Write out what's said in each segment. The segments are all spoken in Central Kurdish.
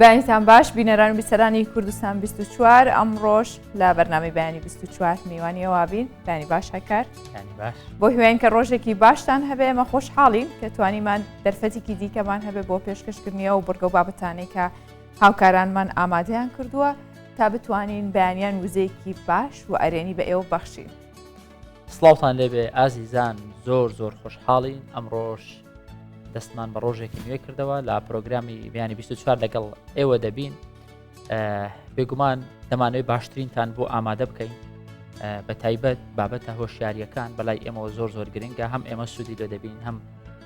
بەیانتان باش بینەران و بیسەرانی کوردستان 24 ئەمڕۆژ لە بەرنامەی بەیانی 24 میوانیەوە بین. بەیانی باش هەکار بۆ هیوایین کە ڕۆژێکی باشتان هەبێ. ئەمە خۆشحاڵین کە توانیمان دەرفەتێکی دیکەمان هەبێ بۆ پێشکەشکردنیەوە و بڕگە و بابەتانەی کە هاوکارانمان ئامادەیان کردووە تا بتوانین بەیانیان وزەیەکی باش و ئەرێنی بە ئێوە بەخشین. سڵاوتان لێبێ ئازیزان، زۆر خۆشحاڵین. ئەمڕۆژ دەستمان بە ڕۆژێکی نوێ کردەوە لە پرۆگرامی بەیانی 24 لەگەڵ ئێوە دەبین. بێگومان دەمانەوەی باشترینتان بۆ ئامادە بکەین، بە تایبەت بابەتە هۆشیاریەکان بەلای ئێمەوە زۆر گرنگە. هەم ئێمە سوودی لێ دەبین، هەم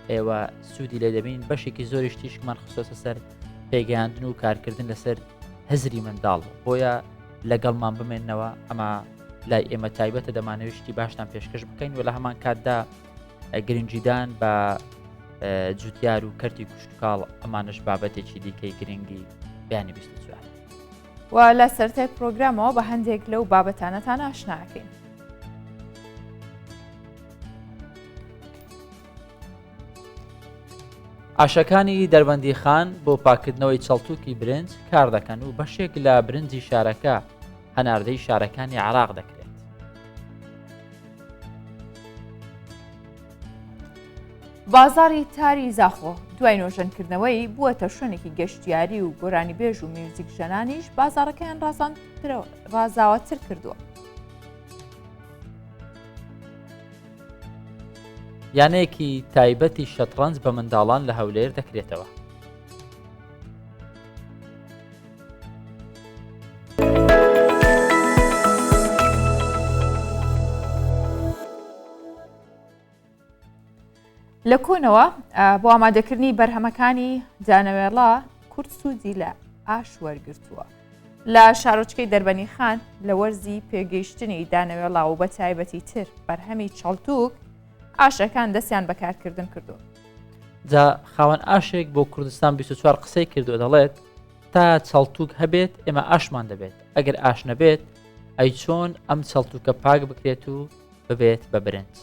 ئێوە سوودی لێ دەبین. بەشێکی زۆریش تیشکمان خصوصە سەر پێگەیاندن و کارکردن لەسەر هەزری منداڵ، بۆیە لەگەڵمان بمێننەوە. ئەمە لای ئێمە تایبەتە، دەمانەوێشتی باشتان پێشکەش بکەین و لە هەمان کاتدا گرنگیدان بە جوتیار و کەرتی کوشتکاڵ ئەمانش بابەتێکی دیکەی گرنگی بەیانی 24 و لە سەرەتای پرۆگرامەوە بە هەندێک لەو بابەتانەتان ئاشناکەین. ئاشەکانی دەربەندی خان بۆ پاکردنەوەی چەڵتووکی برنج کار دەکەن و بەشێک لە برنجی شارەکە هەناردەی شارەکانی عێراق دەکرێت. بازاری تاری زاخۆ دوای نۆژەنکردنەوەی بووەتە شوێنێکی گەشتیاری و گۆرانی بێژ و میوزیک ژەنانیش بازارەکەیان ڕازاوەتر کردووە. یانەیەکی تایبەتی شەترەنج بە منداڵان لە هەولێر دەکرێتەوە. لە کۆنەوە بۆ ئامادەکردنی بەرهەمەکانی جانەوێڵا کورد سوودی لە ئاش وەرگرتووە. لە شارۆچکەی دەربەنی خان لە وەرزی پێگەیشتنی دانەوێڵا و بە تایبەتی تر بەرهەمی چەڵتووک ئاشەکان دەستیان بەکارکردن کردو. جا خاوەن ئاشێک بۆ کوردستان 24 قسەی کردو، دەڵێت تا چەڵتووک هەبێت ئێمە ئاشمان دەبێت، ئەگەر ئاش نەبێت ئەی چۆن ئەم چەڵتووکە پاک بکرێت و ببێت بە برنج.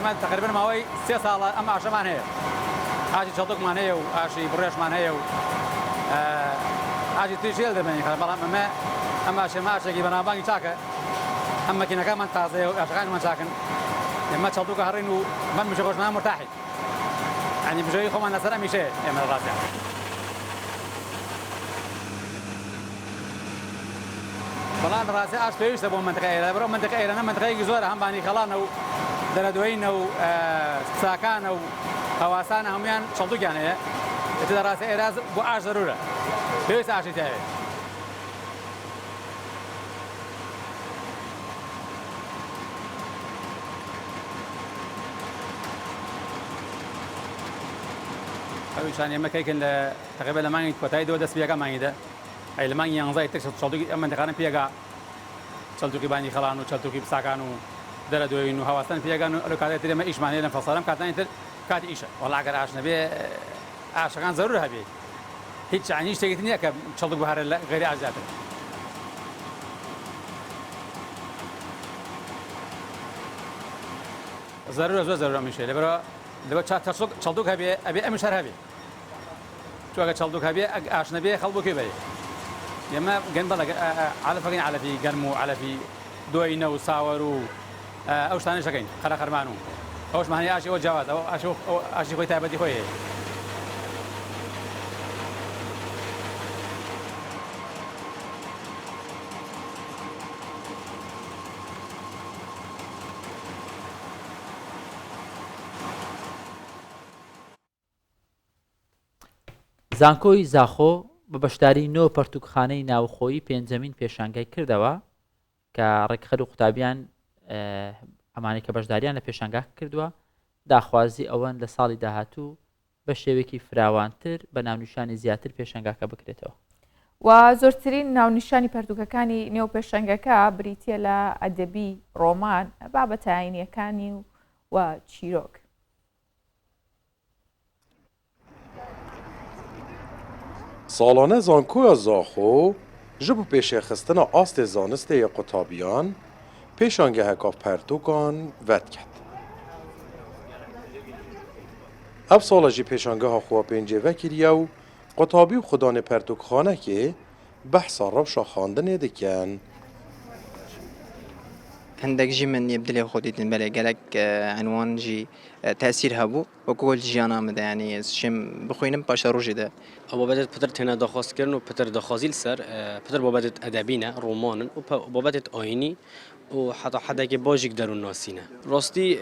تقریبا ماوەی 3 ساڵە ئەم ئاشەمان هەیە، ئاشی چەڵتووکمان هەیە و ئاشی بڕێشمان هەیە و ئاشی تریش هێل دەبێنی، بەڵام ئەم ئاشێکی بەناوبانگی چاکە، ئەم مەکینەکانمان تازەیە و ئاشەکانمان چاکن. ئێمە چەڵتووکە هەڕین و من بژە خۆشمان مرتاحی، یعنی بژەوی خۆمان لەسەر ئەمیشەیە. ئێمە ڕاستیان بەڵام ڕاستی ئاش پێویستە بۆ منتەقە ئێرە، بەرەو منتەقە ئێرەنە منتەقەیەکی زۆرە، هەمبانی خەڵانە و دەرەدوێینە و ساکانە و هەواسانە هەمویان چەڵتووکیان هەیە. ئێتر ڕاستی ئێراز بۆ ئاش زەرورە، پێویستە ئاشی تاوێت. ئەویشان ئێمە کەیکن لە تقریبا لە مانگی کۆتایی دەوە دەست پێەکە مانگیدە، ئەی لە مانگی 11 تر چەڵتووکی ئەم منتەقانە پێگا، چەڵتووکی بانی خەڵان و چەڵتووکی ساکان و دەرەدوێین و هەواستان پێگان و ئەلو کاتێک تر ئێمە ئیشمان هەیە لەم فەسەڵەم کاتانی تر کاتی ئیشە. وەڵا ئەگەر ئاش نەبێ ئاشەکان زەرور هەبێ، هیچ عنی شتێکی نییە کە چەڵتووک بهارە لە غەیری ئاش زیاتر. زەرورە، زۆر زەرورە ئەمیشە، لەبەرەوە چەڵتووک هەبێ ئەبێ ئەمیش هەر هەبێ، چۆ ئەگەر چەڵتووک هەبێ ئاش نەبێ خەڵ بۆ کوێ بەرێ. ئێمە گەن بەڵێ عەلەفەکەین، عەلەفی گەرم و عەلەفی دۆینە و ساوەر و ئەو شتانە شەکەین، خەرە خەرمان و ئەوشمان هەیە ئاشی ئەوە جیاواز، ئەو ئاشی خۆی تایبەتی خۆی هەیە. زانکۆی زاخۆ بە بەشداری 9 پەرتووکخانەی ناوخۆیی پێنجەمین پێشانگای کردەوە کە ڕێکخەر و قوتابیان ئەمانەی کە بەشداریان لە پێشانگا کردووە داخوازی ئەوەن لە ساڵی داهاتوو بە شێوێکی فراوانتر بە ناونیشانی زیاتر پێشانگاکە بکرێتەوە. و زۆرترین ناونیشانی پەرتووکەکانی نێو پێشەنگەکە بریتیە لە ئەدەبی، ڕۆمان، بابەتە ئاینیەکانی و چیرۆک. سالانه زانکویا زاخو جبو پیش خستنا آست زانسته یا قطابیان پیشانگه هکا پرتوکان ود کرد. اب سالا جی پیشانگه ها خواه پینجه وکریه و قطابی و خدان پرتوک خانه که بحثا روشا خاندنه دکن. هندك جي من يبدلي خوديتن بلا قالك عنوان جي تأثير هبو وكل جي أنا مده يعني شم بخوينم باشا روجي ده أبو بدت پتر تنا دخواست کردن و پتر دخوازیل سر پتر بابدت ادبینه رومانن و بابدت آینی و حتی حدا که باجیک درون ناسینه راستی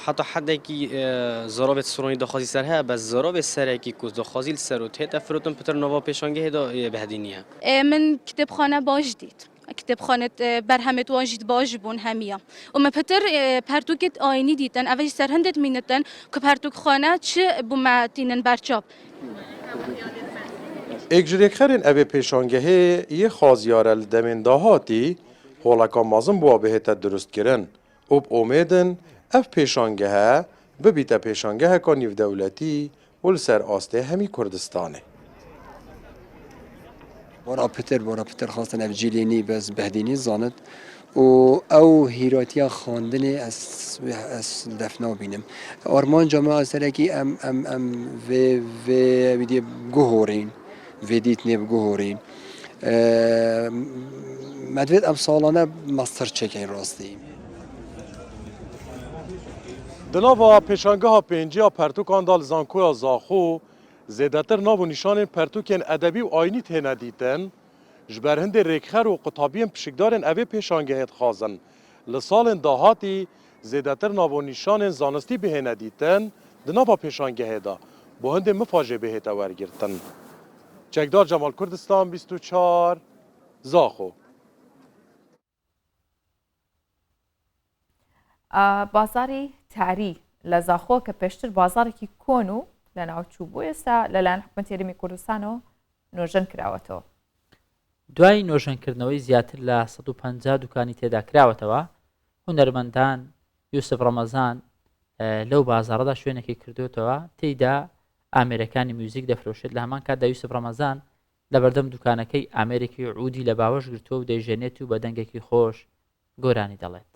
حتی حدا که زرابت سرونی دخوازی سر ها بس زرابت سر کی کوز دخوازیل سر و ته تفرتون پتر نوا پیشانگه هدا بهدینیه من کتابخانه باج دید کتابخانه برهمت واجد باج بون همیا و ما پتر پرتوکت آینی دیدن اولی سر هندت مینتن که پرتوک خانه چه بومتینن برچاب اگجریکخرین اوه پیشانگه یه خازیارل دمنداهاتی هولکا مازم بوا بهتا درست کرن اوب اومیدن اف پیشانگه ببیتا پیشانگه که نیو دولتی ول سر آسته همی کردستانه. بارا پتر خواستن اف جیلینی بس بهدینی زاند و او هیراتیا خواندن از دفنا بینم آرمان جامعه سرکی ام و بیدی گوهورین ویدیت نیب گوهورین مدوید ام سالانه مستر چکین راستی دناوا پیشانگه ها پینجی ها پرتوکان دال زانکویا زاخو زیدتر ناو و نشان پرتوکین ادبی و آینی تینه دیتن جبر هند ریکخر و قطابین پشکدارن اوه پیشانگه هد خازن لسال داهاتی زیدتر ناو و نشان زانستی بهنه دیتن دناوا پیشانگه هدا با هند مفاجه بهتا ورگرتن. چکدار جمال کردستان 24 زاخو. بازاری تاری لزاخو که پشتر بازاری که کونو لناو چوبوی سا للان حکومت یریمی کردستانو نوژن کراوتو. دوای نۆژەنکردنەوەی زیاتر لە 150 دوکانی تێدا کراوەتەوە هونەرمەندان یوسف ڕەمەزان لەو بازاڕەدا شوێنێکی کردوێتەوە تێیدا ئامێرەکانی میوزیک دەفرۆشێت لە هەمان کاتدا یوسف ڕەمەزان لە بەردەم دوکانەکەی ئامێرێکی عودی لە باوەش گرتووە و دەیژێنێت و بە دەنگێکی خۆش گۆرانی دەڵێت.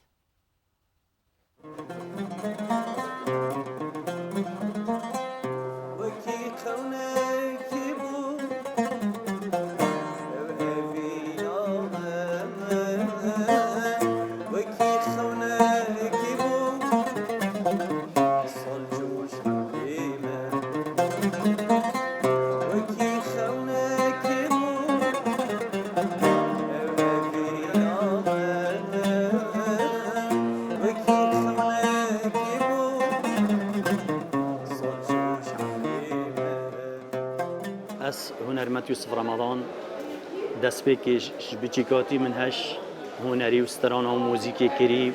هنرمت یوسف رمضان دست بکش بچیکاتی من هش هنری و ستران و موزیکی کری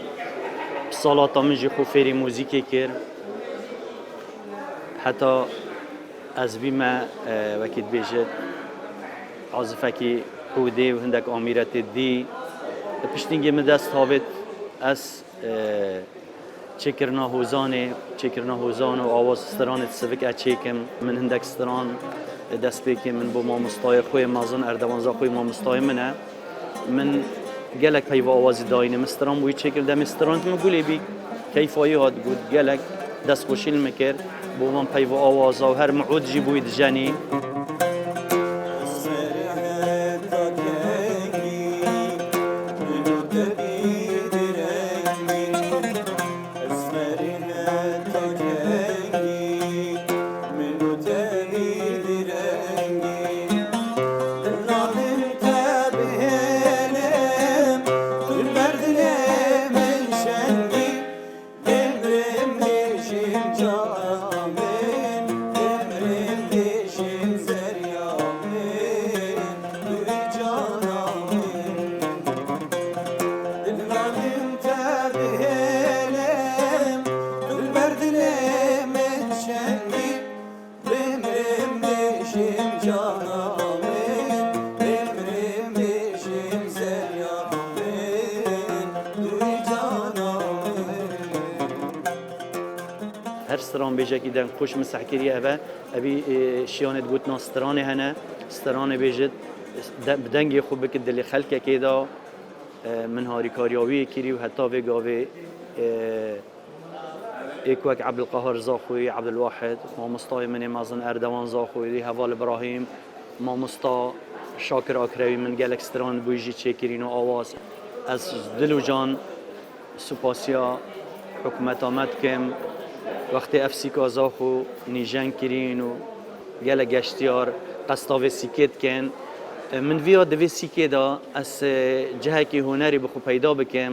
سالاتا من جی خوفری موزیکی کر حتی از بی ما وکید بیجد عازفکی هوده و هندک آمیرت دی پشتینگی من دست هاوید از چکرنا هوزان و آواز ستران تسوک اچیکم من هندک ستران دست بکی من با مامستای خوی مازن اردوانزا خوی مامستای منه من گلک پیو آوازی داینه مستران بوی چکر دم مستران که مگولی بی کیفایی هاد بود گلک دست خوشیل مکر با من پیو آوازا و هر معود جی بوید جانی هر ستران بیجا که دن خوش مسحکری اوه ابی شیانت گوت ناسترانه هنه استرانه بيجت بدنگی خوب بکد دلی خلک کیدا من هاری کاریاوی کری و حتی وگاوی ایکوک عبد القهار زاخوی عبد الواحد ما مستای من مازن اردوان زاخوی دی حوال ابراهیم ما مستا شاکر آکروی من گلک استران بویجی چکرین و آواز از دل و جان سپاسیا حکومت آمد کم وقتی افسیکا زاخو نیجن کرین و گلک گشتیار قصتاوی سیکت کن من ویا دوی سیکه دا از جهه که هنری بخو پیدا بکم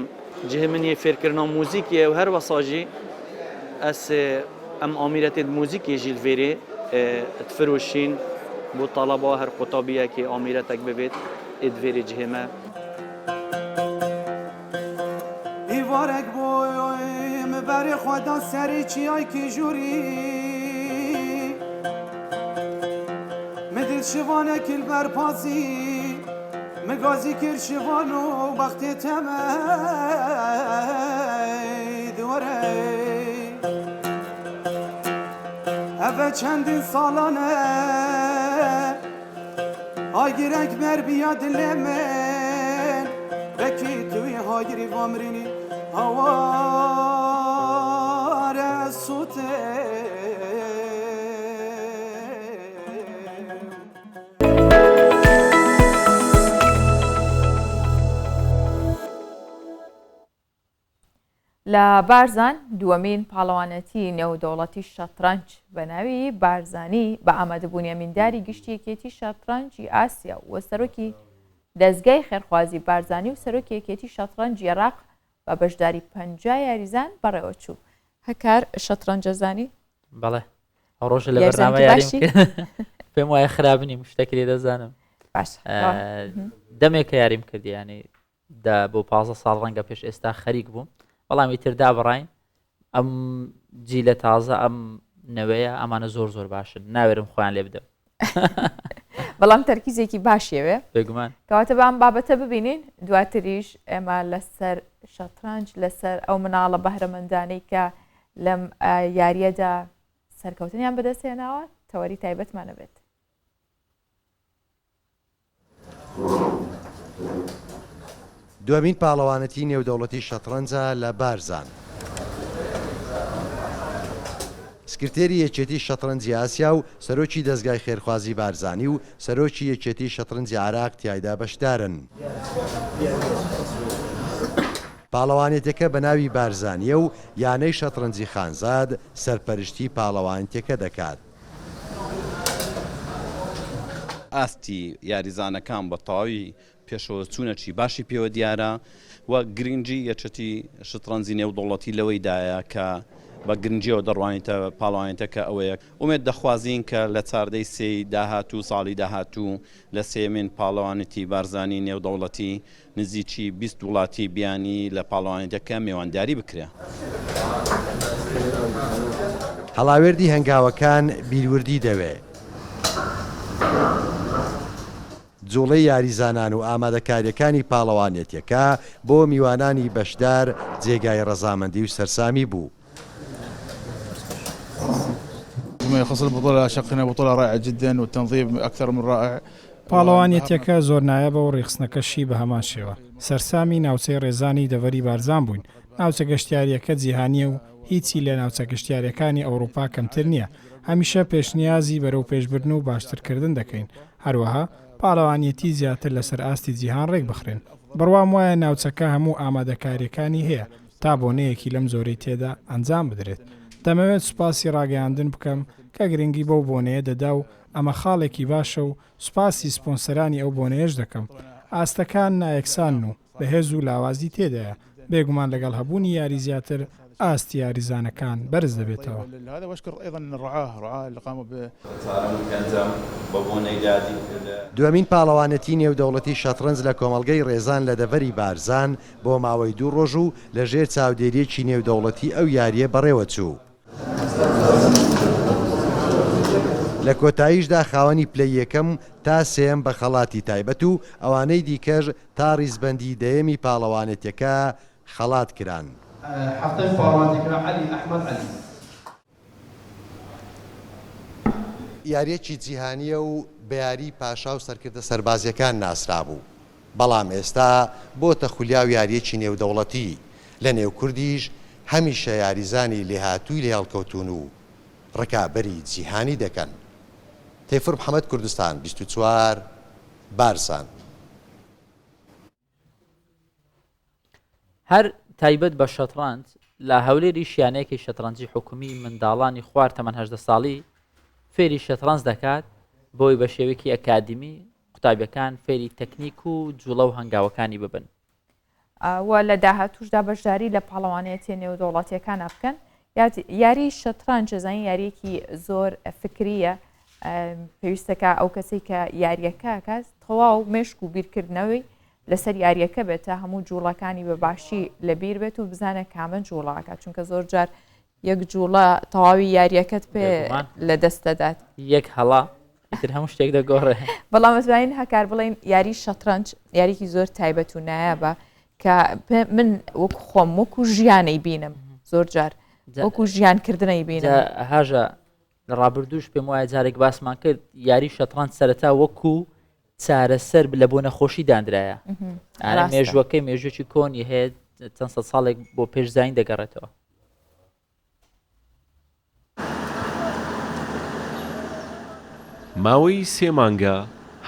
جهه من یه فکرنا موزیکیه و هر وساجی از ام آمیرت موزیکی جیل ویری تفروشین بو طلبه هر قطابیه که آمیرتک ببید ادویری جهه ما ایوارک بوی مبر خدا سری چیای که جوری مدل شوانه کل برپازی مگازی کر شوانو وقتی تمه دوره اوه چندین سالانه آگیرک بر بیاد لمن بکی توی هاگیری وامرینی هوار سوته لە بارزان دووەمین پاڵەوانەتی نێودەوڵەتی شەترەنج بە ناوی بارزانی بە ئامادەبوونی ئەمینداری گشتیەکێتی شەترەنجی ئاسیا و سەرۆکی دەستگای خێرخوازی بارزانی و سەرۆکی یەکێتی شەترەنجی عێراق بە بەشداری 50 یاریزان بەڕێوە چوو. هەکار شەترەنجەزانی؟ بەڵێ ڕۆژە لە بەرنامە یاریم پێم وایە خراپنی شتێکی لێ دەزانم دەمێکە یاریم کردی ینی بۆ 15 ساڵ ڕەنگە پێش ئێستا خەریک بووم بەڵامی تردا بڕین ئەم جیلە تازە ئەم نەوەیە ئەمانە زۆر باشن ناوێرم خۆیان لێ بدەم بەڵام تەرکیزێکی باشیەوێ بێگومان کەواتە بەم بابەتە ببینین دواتریش ئێمە لەسەر شەترەنج لەسەر ئەو مناڵە بەهرەمەندانەی کە لەم یاریەدا سەرکەوتنیان بەدەستێناوە تەوەری تایبەتمانە بێت. دوامین پاڵەوانەتی نێودەوڵەتی شەترەنجە لە بارزان. سکرتێری یەکێتی شەترەنجی ئاسیا و سەرۆکی دەستگای خێرخوازی بارزانی و سەرۆکی یەکێتی شەترەنجی عێراق تیایدا بەشدارن. پاڵەوانێتەکە بە ناوی بارزانیە و یانەی شەترەنجی خانزاد سەرپەرشتی پاڵەوانێتەکە دەکات. ئاستی یاریزانەکان بە تەواوی پێشەوە چوونەچی باشی پێوە دیارە و گرنگجی یەکێتی شەترەنجی نێودەوڵەتی لەوەیدایە کە بە گرنگیەوە دەڕوانیتە پاڵەوانێتەکە ئەوەیە ئومێد دەخوازین کە لە چاردەی سێی داهاتوو ساڵی داهاتوو لە سێمین پاڵەوانێتی بارزانی نێودەوڵەتی نزیکی 20 وڵاتی بیانی لە پاڵەوانێتەکە میوانداری بکرێ. هەڵاوێردی هەنگاوەکان بیروردی دەوێت. جوڵەی یاریزانان و ئامادەکاریەکانی پاڵەوانێتیەکە بۆ میوانانی بەشدار جێگای ڕەزامەندی و سەرسامی بوو. ما يخص البطولة شقنا بطولة رائعة جدا والتنظيم أكثر من رائع. پاڵەوانێتیەکە زۆر نایە بە و ڕێخستنەکەشی بە هەمان شێوە. سەرسامی ناوچەی ڕێزانی دەڤەری بارزان بووین. ناوچە گەشتیاریەکە جیهانیە و هیچی لە ناوچە گەشتیاریەکانی ئەوروپا کەمتر نییە. هەمیشە پێشنیازی بەرەو پێشبردن و باشترکردن دەکەین. هەروەها پاڵەوانێتی زیاتر لەسەر ئاستی جیهان ڕێک بخرێن. بڕوام وایە ناوچەکە هەموو ئامادەکاریەکانی هەیە تا بۆنەیەکی لەم زۆرەی تێدا ئەنجام بدرێت. دەمەوێت سوپاسی ڕاگەیاندن بکەم کە گرنگی بەو بۆنەیە دەدا و ئەمە خاڵێکی باشە و سوپاسی سپۆنسەرانی ئەو بۆنەیەش دەکەم. ئاستەکان نایەکسان و بەهێز و لاوازی تێدایە. بێگومان لەگەڵ هەبوونی یاری زیاتر ئاستی یاریزانەکان بەرز دەبێتەوە. دوامین پاڵەوانەتی نێودەوڵەتی شەترەنج لە کۆمەڵگەی ڕێزان لە دەڤەری بارزان بۆ ماوەی 2 ڕۆژ و لەژێر چاودێریەکی نێودەوڵەتی ئەو یاریە بەڕێوە چوو. لە کۆتاییشدا خاوەنی پلەی یەکەم تا سێم بە خەڵاتی تایبەت و ئەوانەی دیکەش تا ڕیزبەندی دەیەمی پاڵەوانێتیەکە خەڵات کران. یاریەکی جیهانیە و بەیاری پاشا و سەرکردە سەربازیەکان ناسرا بوو. بەڵام ئێستا بۆتە خولیاو یاریەکی نێودەوڵەتی لە نێو کوردیش هەمیشە یاریزانی لێهاتووی لێ هەڵکەوتون و ڕکابەری جیهانی دەکەن. تەیفور محەممەد، کوردستان 24 بارسان. هەر تایبەت بە شەترەنج لە هەولێری شیانەیەکی شەترەنجی حکومی منداڵانی خوار تەمەەن 18 ساڵی فێری شەترەنج دەکات بۆی بە شێوەیەکی ئەکادمی قوتابیەکان فێری تەکنیک و جوڵە و هەنگاوەکانی ببن. و لە داهاتووشدا بەشداری لە پاڵەوانەتی نێودەوڵەتیەکان بکەن. یاری شەترەنج زانین یاریەکی زۆر فکریە، پێویستەکە ئەو کەسی کە یاریەکە کات تەواو مێشک و بیرکردنەوەی لەسەر یاریەکە بێتە هەموو جوڵەکانی بەباشی لەبیر بێت و بزانە کامە جوڵاکات، چونکە زۆر جار یەک جوڵە تەواوی یاریەکەت پێ لە دەستەدات یەک هەڵا ئیتر هەموو شتێک دەگۆڕێ. بەڵام ئەتوانین هەکار بڵین یاری شەترەنج یاریکی زۆر تایبەت و نایابە کە من وەکو خۆم وەکو ژیانەی بینم، زۆر جار وەکو ژیانکردنەی بینم. هاژە لە ڕابردووش پێم وایە جارێک باسمان کرد یاری شەترەنج سەرەتا وەکو چارەسەر لە بۆ نەخۆشی دانرایە. مێژوەکەی مێژوێکی کۆنی هەیە چەند سەد ساڵێک بۆ پێشزین دەگەڕێتەوە. ماوەی 3 مانگە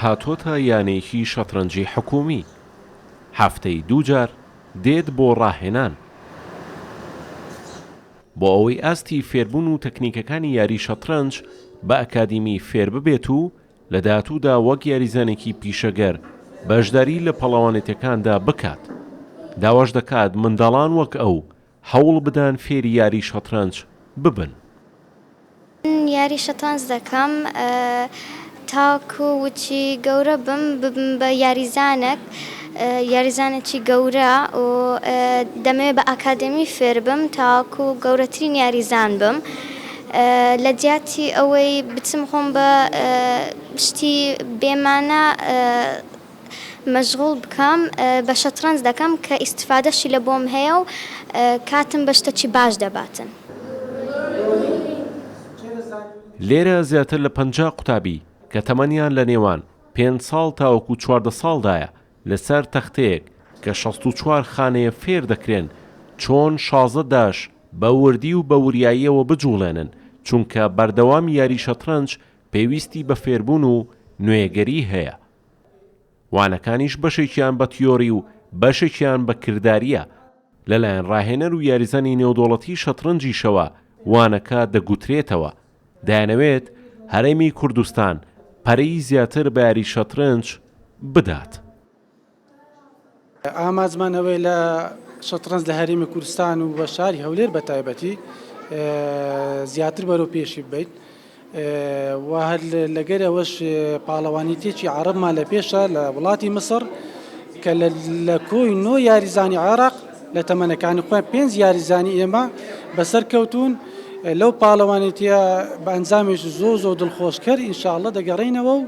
هاتۆتە یانەیەکی شەترەنجی حکومی، هەفتەی 2 جار دێت بۆ ڕاهێنان بۆ ئەوەی ئاستی فێربوون و تەکنیکەکانی یاری شەترەنج بە ئەکادیمی فێر ببێت و لە داهاتوودا وەک یاریزانێکی پیشەگەر بەشداری لە پەڵەوانێتەکاندا بکات. داواش دەکات منداڵان وەک ئەو هەوڵ بدان فێری یاری شەترەنج ببن. یاری شەترەنج دەکەم تاکو وچی گەورە بم بە یاریزانێکی گەورە و دەمەوێت بە ئاکادمی فێر بم تاکو گەورەترین یاریزان بم. لە جیاتی ئەوەی بچم خۆم بە شتی بێمانە مەشغوڵ بکەم بە شەترەنج دەکەم کە ئیستفادەشی لە بۆم هەیە و کاتم بە شتێکی باش دەباتن. لێرە زیاتر لە 50 قوتابی کە تەمەنیان لە نێوان 5 ساڵ تاوەکو 14 ساڵدایە لەسەر تەختەیەک کە 64 خانەیە فێر دەکرێن چۆن شازە داش بە وردی و بە وریاییەوە بجوڵێنن، چونکە بەردەوام یاری شەترەنج پێویستی بە فێربوون و نوێگەری هەیە. وانەکانیش بەشێکیان بە تیۆری و بەشێکیان بە کرداریە. لەلایەن ڕاهێنەر و یاریزانی نێودوڵەتی شەترەنجیشەوە وانەکە دەگوترێتەوە دەیانەوێت هەرێمی کوردستان پەرەی زیاتر بە یاری شەترەنج بدات. ئاماژمانەوەی لە شەترەنج لە هەرێمی کوردستان و بە شاری هەولێر بە تایبەتی زیاتر بەرەو پێشی بێت و هەر لەگەرەوەش پاڵەوانیتێکی عەرەبمان لە پێشە لە وڵاتی مسر کە لە کۆی نۆ یاریزانی عێراق لە تەمەنەکانی خۆیان 5 یاریزانی ئێمە بەسەر کەوتون. لەو پاڵەوانیتە بە ئەنجامێکی زۆر دڵخۆشکەر ئینشاءڵڵە دەگەڕێینەوە. و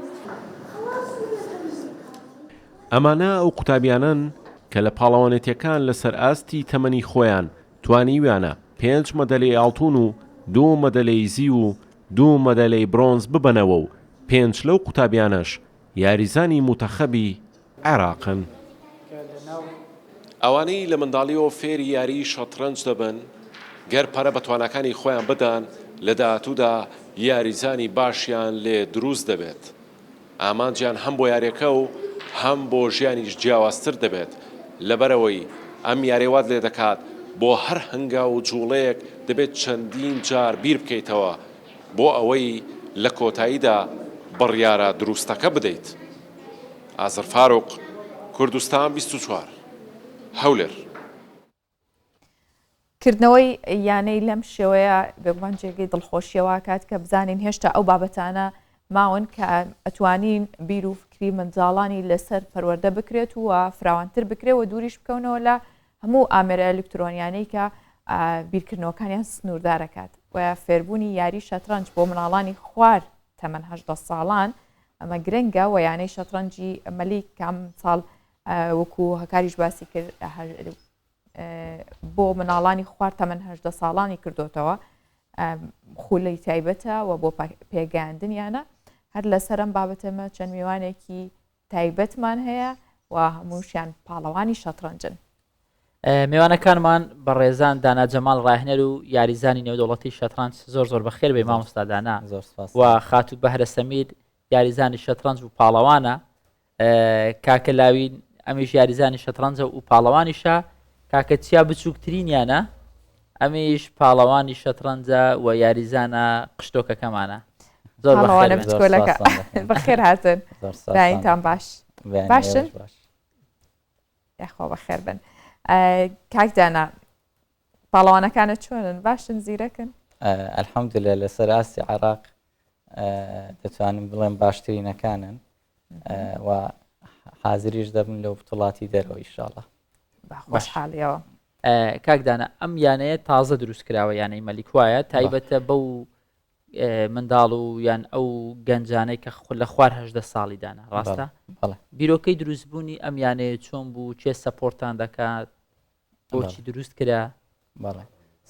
ئەمانە ئەو قوتابیانن کە لە پاڵەوانێتیەکان لەسەر ئاستی تەمەنی خۆیان توانیویانە 5 مەدەلەی ئاڵتون و 2 مەدەلەی زی و 2 مەدەلەی برۆنز ببەنەوە و 5 لەو قوتابیانەش یاریزانی متەخەبی عێراقن. ئەوانەی لە منداڵیەوە فێری یاری شەترەنج دەبن گەر پەرە بە توانەکانی خۆیان بدەن لە داهاتوودا یاریزانی باشیان لێ دروست دەبێت. ئامانجیان هەم بۆ یاریەکە و هەم بۆ ژیانیش جیاوازتر دەبێت لەبەرەوەی ئەم یاریوات لێ دەکات بۆ هەر هەنگا و جوڵەیەک دەبێت چەندین جار بیر بکەیتەوە بۆ ئەوەی لە کۆتاییدا بڕیارە دروستەکە بدەیت. ئازر فاروق، کوردستان 24 هەولێر. کردنەوەی یانەی لەم شێوەیە بێگومانجێگەی دڵخۆشیەوە کات کە بزانین هێشتا ئەو بابەتانە ماون کە ئەتوانین بیر و فکری منداڵانی لەسەر پەروەردە بکرێت و فراوانتر بکرێت و دووریش بکەونەوە لە هەموو ئامێرە ئەلکترۆنیانەی کە بیرکردنەوەکانیان سنووردارەکات. و فێربوونی یاری شەترەنج بۆ مناڵانی خوار تەمەن 18 ساڵان ئەمە گرنگە و یانەی شەترەنجی مەلی کام ساڵ وەکو هەکاریش باسی کرد بۆ مناڵانی خوار تەمەن 18 ساڵانی کردوتەوە خولەی تایبەتە و بۆ پێگەاندنیانە هەر لەسەرم بابەتەمە چەند میوانێکی تایبەتمان هەیە و هەمووشیان پاڵەوانی شەترەنجن. میوانەکانمان بە ڕێزان دانا جەمال ڕاهێنەر و یاریزانی نێودەوڵەتی شەترەنج زۆر بەخێر بێ مامۆستا دانا و خاتوو بەهرە سەمیر یاریزانی شەترەنج و پاڵەوانە کاکە لاوین ئەمیش یاریزانی شەترەنجە و پاڵەوانیشە کاکە چیا بچووکترینیانە ئەمیش پاڵەوانی شەترەنجە و یاریزانە قشتۆکەکەمانە زۆر بەخێر هاتن داینتان باشن یاخوا بەخێر بن. کاکدانا پاڵەوانەکانت چۆنن باشن زیرەکن؟ ئەلحەمدولێ لەسەر ئاستی عێراق دەتوانم بڵێم باشترینەکانن و حازریش دەبن لەو وڵاتی دەرەوە ئینشاڵڵا. باشحاڵیەوە. کاکدانا ئەم یانەیە تازە دروست کراوە یانەی مەلیک وایە تایبەتە بەو منداڵ و یان ئەو گەنجانەی کە لە خوار 18 ساڵی دانا ڕاستە؟ بیرۆکەی دروستبوونی ئەم یانەیە چۆن بوو چێ سەپۆرتان دەکات بۆچی دروست کرا؟ بەڵێ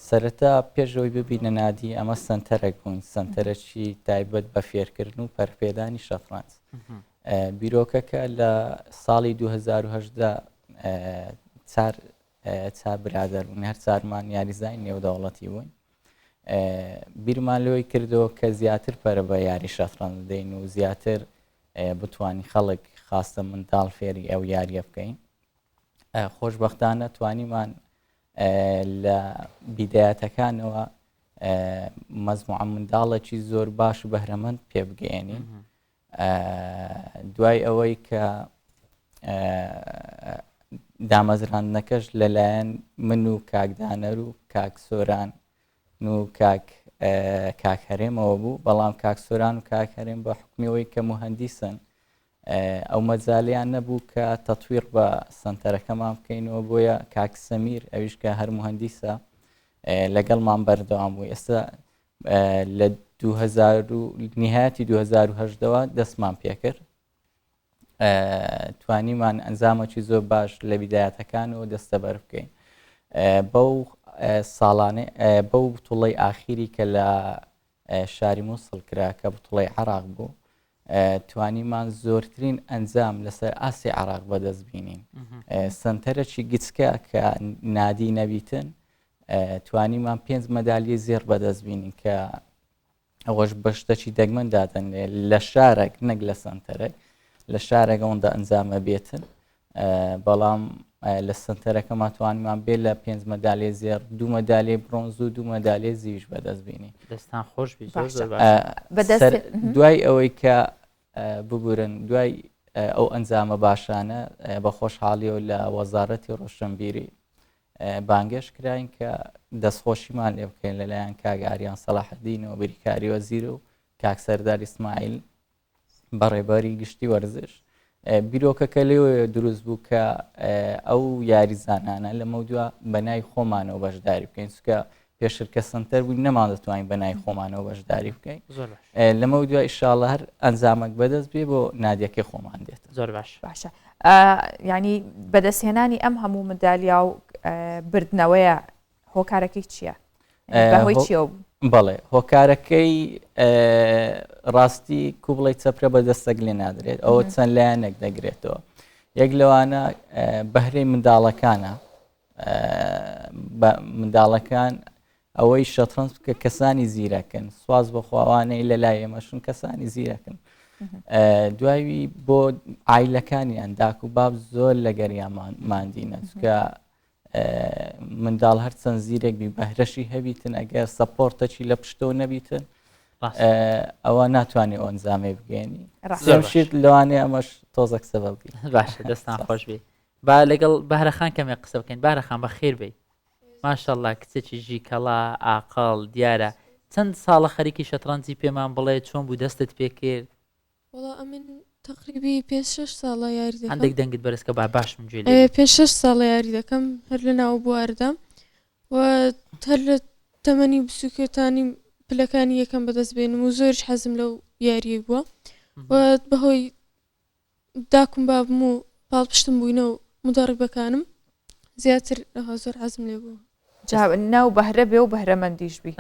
سەرەتا پێشەوەی ببینە نادی ئەمە سنتەرێک بوون سنتەرەکی تایبەت بە فێرکردن و پەرپێدانی شەترەنج. بیرۆکەکە لە ساڵی 2010 چار برادەر بوون هەر چارمان یاریزای نێودەوڵەتی بووین بیرمان لەوەی کردەوە کە زیاتر پەرە بە یاری شەترەنج دەین و زیاتر بتوانی خەڵک خاستە منداڵ فێری ئەو یاریە بکەین. خۆشبەختانە توانیمان لە بیدایەتەکانەوە مەزموعە منداڵێکی زۆر باش و بەهرەمەند پێ بگەێنین. دوای ئەوەی کە دامەزراندنەکەش لەلایەن من و کاکدانەر و کاک سۆران و کاک هەرێمەوە بوو بەڵام کاک سۆران و کاک هەرێم بە حکمیەوەی کە مهەندیسن ئەو مەجالیان نەبوو کە تەطویر بە سنتەرەکەمان بکەینەوە بۆیە کاک سەمیر ئەویش کە هەر مهەندیسە لەگەڵمان بەردەوام بوو. ئێستا لە نهایەتی 2010ەوە دەستمان پێکرد توانیمان ئەنجامێکی زۆر باش لە بیدایەتەکانەوە دەستەبەر بکەین. بەو ساڵانێ بەو بتوڵەی ئاخیری کە لە شاری مووسڵ کرا کە بتوڵەی عێراق بوو توانیمان زۆرترین ئەنجام لەسەر ئاسی عێراق بەدەستبینین. سنتەرێکی گچکە کە نادی نەبیتن توانیمان 5 مەدالیە زێر بەدەستبینین کە ئەوەش بەشتێکی دەگمەندادن لە شارێک نەک لە سنتەرێک لە شارێک ئەوەندە ئەنجامە بێتن بەڵام لە سنتەرەکەمان توانیمان بێت لە 5 مەدالیە زێر 2 مەدالیە برۆنز و 2 مەدالیە زیویش بەدەستبینی. دەستان خۆش دوای ئەوەی کە ببورن دوای ئەو ئەنجامە باشانە بە خۆشحاڵیەوە لە وەزارەتی ڕۆشنبیری بانگێش کراین کە دەستخۆشیمان لێ بکەین لەلایەن کاگاریان سەلاحەدینەوە بریکاری وەزیر و کاک سەردار ئیسماعیل بەڕێبەری گشتی وەرزش. بیرۆکەکە لێوە دروست بوو کە ئەو یاریزانانە لە مەودووە بەنای خۆمانەوە بەشداری بکەین چکە پێشتر کە سنتەر بووین نەمان دەتوانین بەنای خۆمانەوە بەشداری بکەین لە مەودووە ئیشاڵڵا هەر ئەنجامێک بەدەست بێ بۆ نادیەکەی خۆمان دێت. زۆر باشە ینی بەدەستهێنانی ئەم هەموو مندالیا و بردنەوەیە هۆکارەکەی چییە؟ بەهۆی چیە؟ بەڵێ هۆکارەکەی ڕاستی کوبڵی چەپرە بەدەستەک لێ نادرێت ئەوە چەند لایەنێک دەگرێتەوە. یەک لەوانە بەهرەی منداڵەکانە منداڵەکان ئەوەی شەترەنج کە کەسانی زیرەکەن سواز بە خواوانەی لە لای ئێمەشون کەسانی زیرەکەن. دوایوی بۆ عیلەکانیان داک و باب زۆر لە گەریان ماندینە چکە منداڵ هەرچەند زیرێک بی بەهرەشی هەبیتن ئەگەر سەپۆرتەکی لە پشتەوە نەبیتن ئەوە ناتوانێت ئەو ئەنجامێ بگەێنی شیر لەوانێ ئەمەش تۆزەک سەبەب بی. باشە دەستان خۆش بێ با لەگەڵ بەهرەخان کەمێک قسە بکەین. بارەخان بە خێر بێ ماشەڵڵا کچێکی ژیکەڵا ئاقڵ دیارە. چەند ساڵە خەریکی شەترەنجی پێمان بڵێ چۆن بوو دەستت پێ کرد؟ وڵا ئەمن تقریبی 5-6 ساڵە یاری دەکەم. هەندێک دەنگت بەرزکە با باشم گوێ 5-6 ساڵە یاری دەکەم هەر لە ناو بواردەم و هەر لە تەمەنی بسووکێتانی پلەکانی یەکەم بەدەست بێنم و زۆرش حەزم لەو یاریە بووە و بەهۆی داکم بابم و پاڵپشتم بووینە و مدەڕیبەکانم زیاتر زۆر حەزم لێ بوو. ناو بەهرە بێ و بەهرەمەندیش بی.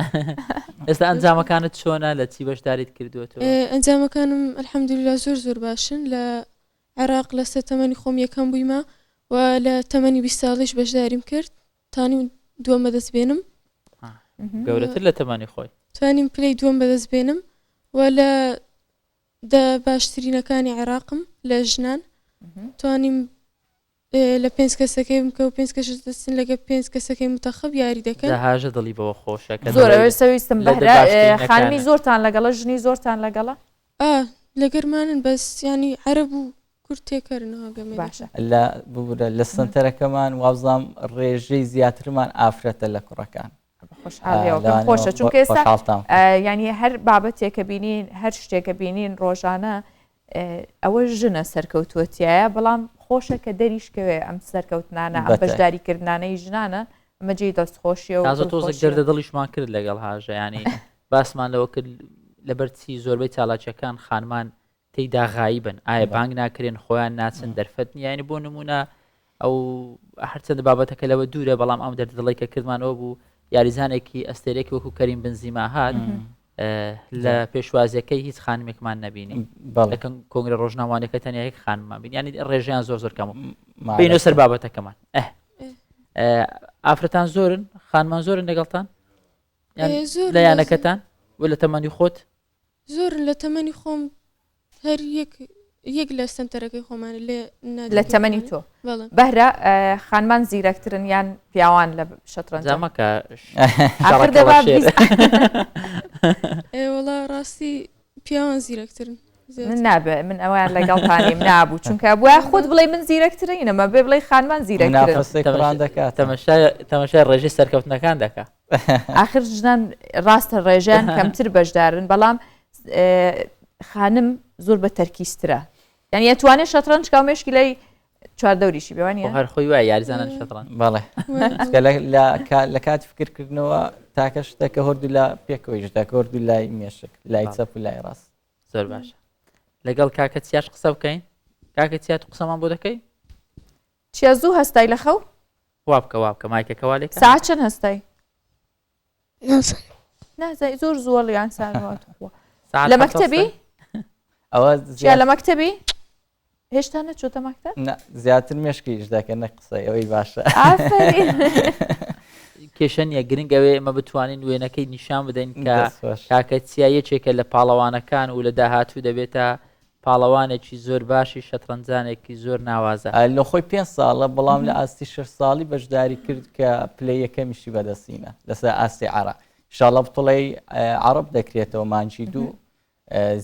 ئێستا ئەنجامەکانت چۆنە لە چی بەشداریت کردوێتەوە؟ ئەنجامەکانم الحەمدوللا زۆر باشن لە عێراق لە سەر تەمەنی خۆم یەکەم بوویمە و لە تەمەنی 20 ساڵیش بەشداریم کرد تانی دووەم بەدەست بێنم. گەورەتر لە تەمەنی خۆی توانیم پلەی دووەم بەدەست بێنم و لە باشترینەکانی عێراقم لە ژنان توانیم لە 5 کەسەکەی بکە و 5 کەش دەستن لەگە 5 کەسەکەی متەخەب یاری دەکەن. هاژە دڵی بەوە خۆشە زۆر سەویستم بەهرە خانمی زۆرتان لەگەڵە ژنی زۆرتان لەگەڵە؟ لەگەرمانن بەس ینی عەرەب و کورد تێکەرنەوە گەمە باشە لە سنتەرەکەمان وابزانام ڕێژەی زیاترمان ئافرەتە لە کوڕەکان. خۆشە چونکە ئێستا ینی هەر بابەتێکە بینین هەر شتێکە بینین ڕۆژانە ئەوە ژنە سەرکەوتوەتیایە بەڵام خۆشە کە دەریشکەوێ ئەم سەرکەوتنانە ئەم بەشداریکردانەی ژنانە ئەمەجێی دەستخۆشیە و تۆزە گەردە دڵیشمان کرد لەگەڵ هاژە ینی باسمان لەوە کرد لەبەرچی زۆربەی چالاکیەکان خانمان تێیدا غایبن ئایا بانگ ناکرێن خۆیان ناچن دەرفەت نیانی بۆ نمونە ئەو هەرچەندە بابەتەکە لەوە دوورە بەڵام ئەم دەردڵی کە کردمانەوە بوو یاریزانێکی ئەستێرێکی وەکو کەریم بنزیما هات لە پێشوازیەکەی هیچ خانمێکمان نبینی لەکەن کۆنگرە ڕۆژناوانەکە تەنیا یەک خانممان بین ینی ڕێژیان زۆر کەم بینە سەر بابەتەکەمان ئافرەتان زۆرن خانمان زۆرن لەگەڵتان لە یانەکەتان و لە تەمەنی خۆت زۆرن لە تەمەنی خۆم هەر یەک لە سنتەرەکەی خۆمانە لە تەمەنی تۆ بەهرە خانمان زیرەکترن یان پیاوان لە شەترەنج وڵا ڕاستی پیاوان زیرەکترن نابێ من ئەویان لەگەڵتانیم نابوو چونکە بووە خۆت بڵێ من زیرەکترینەمە بێ بڵێ خانمان زیرەکتران دەکات تەمەشای ڕێژەی سەرکەوتنەکان دەکات آخر ژنان ڕاستە ڕێژیان کەمتر بەشدارن بەڵام خانم زۆر بە تەرکیزترە یعنی ئەتوانێت شەترەنج کاومێشکی لای چواردەوریشی بێوانە هەر خۆی وای یاریزانە شەترەنج بەڵێ لە کاتی فکرکردنەوە تاکە شتەکە هەردوو لە پێکەوەیش دەکە هەردوو لای مێشک لای چەپ و لای ڕاست زۆر باشە لەگەڵ کاکە چیاش قسە بکەین کاکە چیات قسەمان بۆ دەکەی چیا زوو هەستای لە خەو وابکە مایکەکەوا لێک ساعت چەند هەستای نازای زۆر زۆر یان ساعت لە مەکتەبی ئەوە لە مەکتەبی هێشتا نەچۆتە مەکتەب زیاتر مێشکیش دەکە نە قسەی ئەوەی باشە کێشەنیە گرنگەوێ ئمە بتوانین وێنەکەی نیشان بدەین کە کاکە چیا یەکێکە لە پاڵەوانەکان و لە داهاتوو دەبێتە پاڵەوانێکی زۆر باشی شەترەنجانێکی زۆر ناوازە لە خۆی 5 ساڵە بەڵام لە ئاستی 6 ساڵی بەشداری کرد کە پلەی یەکەمیشی بەدەستینە لەسەر ئاستی عێراق ئینشاڵڵا بتڵێ عەرەب دەکرێتەوە مانجی دوو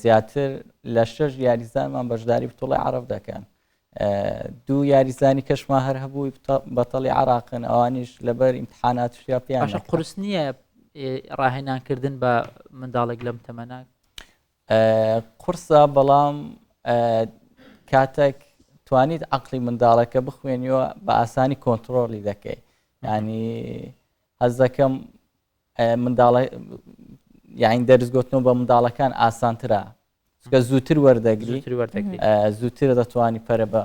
زیاتر لە 6 یاریزانمان بەشداری بتوڵی عەرەب دەکەن دوو یاریزانی کەشمان هەر هەبووی بەتەڵی عێراقن ئەوانیش لەبەر ئیمتحانات شیا پیان باشە قورس نییە ڕاهێنانکردن بە منداڵێک لەم تەمەناک قورسە بەڵام کاتێک توانیت عەقڵی منداڵەکە بخوێنیەوە بە ئاسانی کۆنتڕۆڵی دەکەی ینی هەز دەکەم منداڵە یاین دەرزگۆتنەوە بە منداڵەکان ئاسانترە چکە زووتر وەردەگری زووتر دەتوانی پەرە بە